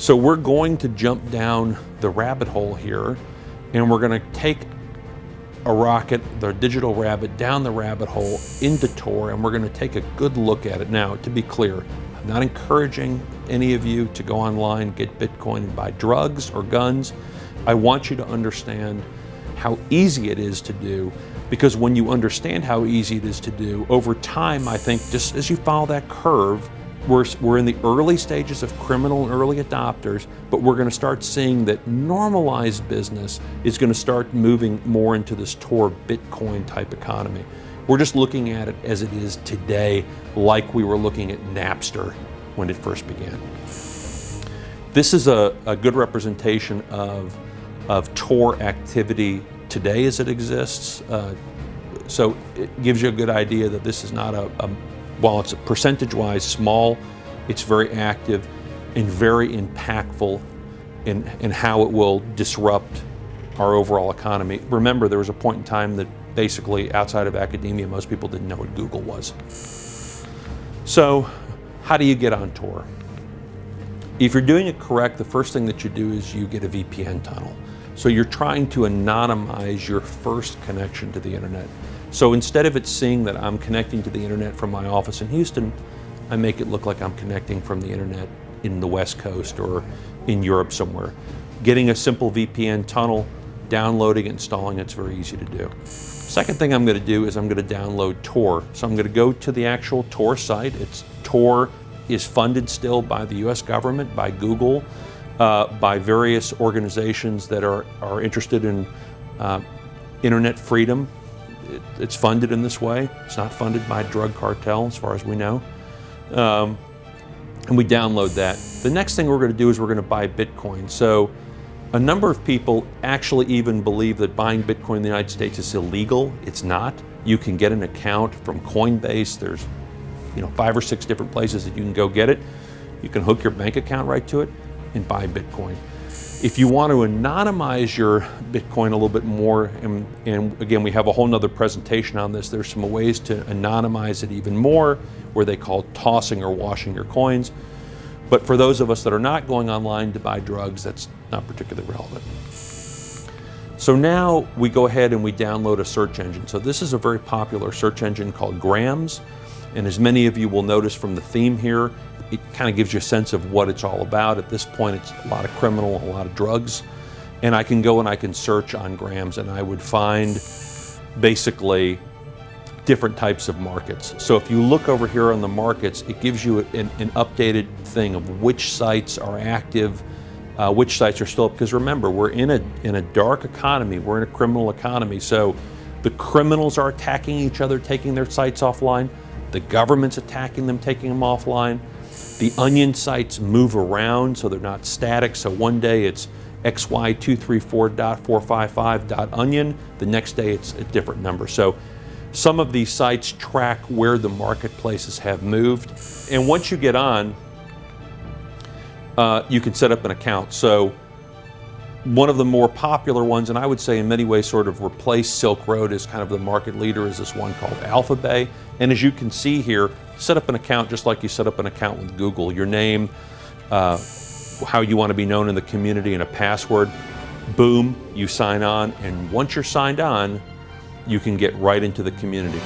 So we're going to jump down the rabbit hole here, and we're going to take a rocket, the digital rabbit, down the rabbit hole into Tor, and we're going to take a good look at it. Now, to be clear, I'm not encouraging any of you to go online, get Bitcoin, and buy drugs or guns. I want you to understand how easy it is to do, because when you understand how easy it is to do, over time, I think, just as you follow that curve, we're in the early stages of criminal and early adopters, but we're going to start seeing that normalized business is going to start moving more into this Tor Bitcoin type economy. We're just looking at it as it is today, like we were looking at Napster when it first began. This is a good representation of Tor activity today as it exists. So it gives you a good idea that this is not while it's percentage-wise small, it's very active and very impactful in how it will disrupt our overall economy. Remember, there was a point in time that basically outside of academia, most people didn't know what Google was. So how do you get on Tor? If you're doing it correct, the first thing that you do is you get a VPN tunnel. So you're trying to anonymize your first connection to the internet. So instead of it seeing that I'm connecting to the internet from my office in Houston, I make it look like I'm connecting from the internet in the West Coast or in Europe somewhere. Getting a simple VPN tunnel, downloading it, installing it's very easy to do. Second thing I'm going to do is I'm going to download Tor. So I'm going to go to the actual Tor site. Tor is funded still by the US government, by Google, by various organizations that are interested in internet freedom. It's funded in this way. It's not funded by a drug cartel, as far as we know. And we download that. The next thing we're going to do is we're going to buy Bitcoin. So a number of people actually even believe that buying Bitcoin in the United States is illegal. It's not. You can get an account from Coinbase. There's 5 or 6 different places that you can go get it. You can hook your bank account right to it and buy Bitcoin. If you want to anonymize your Bitcoin a little bit more, and again, we have a whole nother presentation on this, there's some ways to anonymize it even more, where they call tossing or washing your coins. But for those of us that are not going online to buy drugs, that's not particularly relevant. So now we go ahead and we download a search engine. So this is a very popular search engine called Grams. And as many of you will notice from the theme here, it kind of gives you a sense of what it's all about. At this point, it's a lot of criminal, a lot of drugs. And I can go and I can search on Grams, and I would find basically different types of markets. So if you look over here on the markets, it gives you an updated thing of which sites are active, which sites are still up. Because remember, we're in a dark economy, we're in a criminal economy. So the criminals are attacking each other, taking their sites offline. The government's attacking them, taking them offline. The onion sites move around, so they're not static. So one day it's xy234.455.onion. The next day it's a different number. So some of these sites track where the marketplaces have moved. And once you get on, you can set up an account. So one of the more popular ones, and I would say in many ways sort of replaced Silk Road as kind of the market leader, is this one called Alphabay. And as you can see here, set up an account just like you set up an account with Google. Your name, how you want to be known in the community, and a password. Boom, you sign on. And once you're signed on, you can get right into the community.